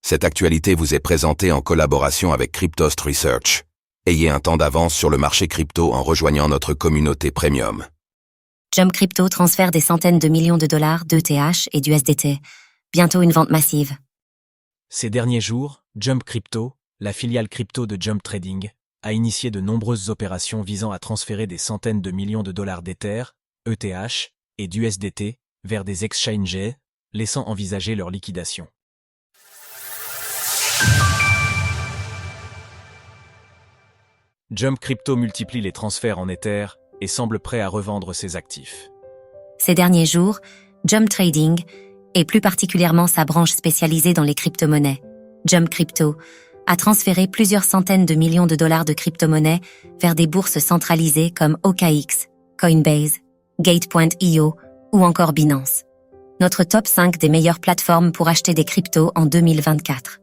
Cette actualité vous est présentée en collaboration avec Cryptost Research. Ayez un temps d'avance sur le marché crypto en rejoignant notre communauté premium. Jump Crypto transfère des centaines de millions de dollars d'ETH et d'USDT. Bientôt une vente massive. Ces derniers jours, Jump Crypto, la filiale crypto de Jump Trading, a initié de nombreuses opérations visant à transférer des centaines de millions de dollars d'Ether, ETH et d'USDT vers des exchanges, laissant envisager leur liquidation. Jump Crypto multiplie les transferts en Ether et semble prêt à revendre ses actifs. Ces derniers jours, Jump Trading, et plus particulièrement sa branche spécialisée dans les crypto-monnaies, Jump Crypto, a transféré plusieurs centaines de millions de dollars de crypto-monnaies vers des bourses centralisées comme OKX, Coinbase, Gate.io ou encore Binance. Notre top 5 des meilleures plateformes pour acheter des cryptos en 2024.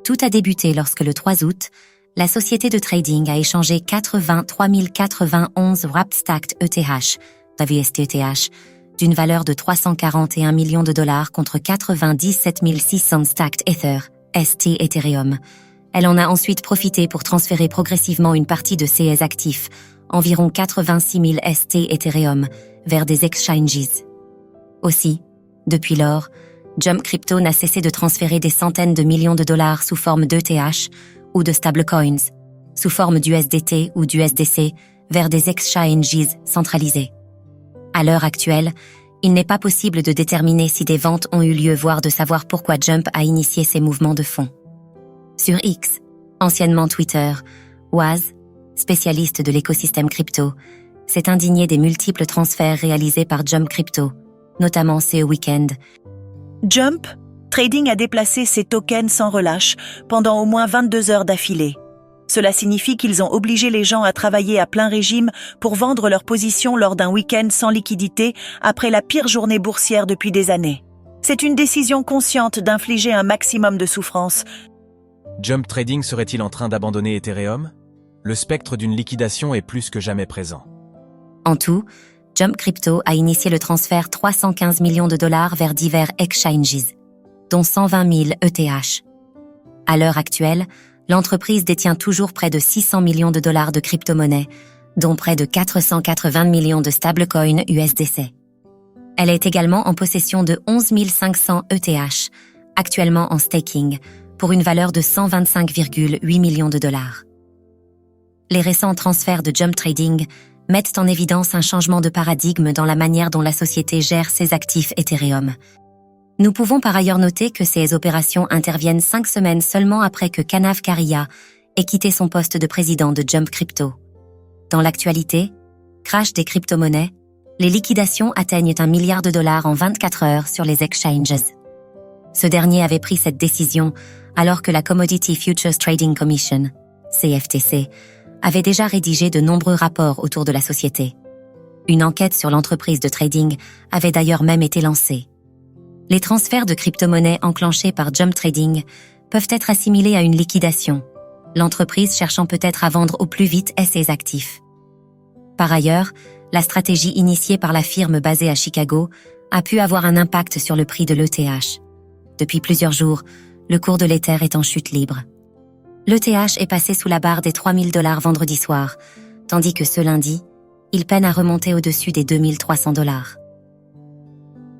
Tout a débuté lorsque le 3 août, la société de trading a échangé 83 091 Wrapped Stacked ETH, WSTETH, d'une valeur de 341 millions de dollars contre 97 600 Stacked Ether, ST Ethereum. Elle en a ensuite profité pour transférer progressivement une partie de ses actifs, environ 86 000 ST Ethereum, vers des exchanges. Aussi, depuis lors, Jump Crypto n'a cessé de transférer des centaines de millions de dollars sous forme d'ETH ou de stablecoins, sous forme d'USDT ou d'USDC, vers des exchanges centralisés. À l'heure actuelle, il n'est pas possible de déterminer si des ventes ont eu lieu, voire de savoir pourquoi Jump a initié ces mouvements de fonds. Sur X, anciennement Twitter, Waz, spécialiste de l'écosystème crypto, s'est indigné des multiples transferts réalisés par Jump Crypto, notamment ce week-end. Jump Trading a déplacé ses tokens sans relâche pendant au moins 22 heures d'affilée. Cela signifie qu'ils ont obligé les gens à travailler à plein régime pour vendre leurs positions lors d'un week-end sans liquidité après la pire journée boursière depuis des années. C'est une décision consciente d'infliger un maximum de souffrance. Jump Trading serait-il en train d'abandonner Ethereum ? Le spectre d'une liquidation est plus que jamais présent. En tout, Jump Crypto a initié le transfert 315 millions de dollars vers divers exchanges, dont 120 000 ETH. À l'heure actuelle, l'entreprise détient toujours près de 600 millions de dollars de crypto-monnaies, dont près de 480 millions de stablecoins USDC. Elle est également en possession de 11 500 ETH, actuellement en staking, pour une valeur de 125,8 millions de dollars. Les récents transferts de Jump Trading mettent en évidence un changement de paradigme dans la manière dont la société gère ses actifs Ethereum. Nous pouvons par ailleurs noter que ces opérations interviennent 5 semaines seulement après que Kanav Karia ait quitté son poste de président de Jump Crypto. Dans l'actualité, crash des crypto-monnaies, les liquidations atteignent $1 milliard en 24 heures sur les exchanges. Ce dernier avait pris cette décision alors que la Commodity Futures Trading Commission, CFTC, avait déjà rédigé de nombreux rapports autour de la société. Une enquête sur l'entreprise de trading avait d'ailleurs même été lancée. Les transferts de crypto-monnaies enclenchés par Jump Trading peuvent être assimilés à une liquidation, l'entreprise cherchant peut-être à vendre au plus vite ses actifs. Par ailleurs, la stratégie initiée par la firme basée à Chicago a pu avoir un impact sur le prix de l'ETH. Depuis plusieurs jours, le cours de l'Ether est en chute libre. L'ETH est passé sous la barre des 3 000 $ vendredi soir, tandis que ce lundi, il peine à remonter au-dessus des 2 300 $.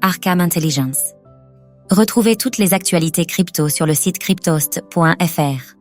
Arkham Intelligence. Retrouvez toutes les actualités crypto sur le site cryptost.fr.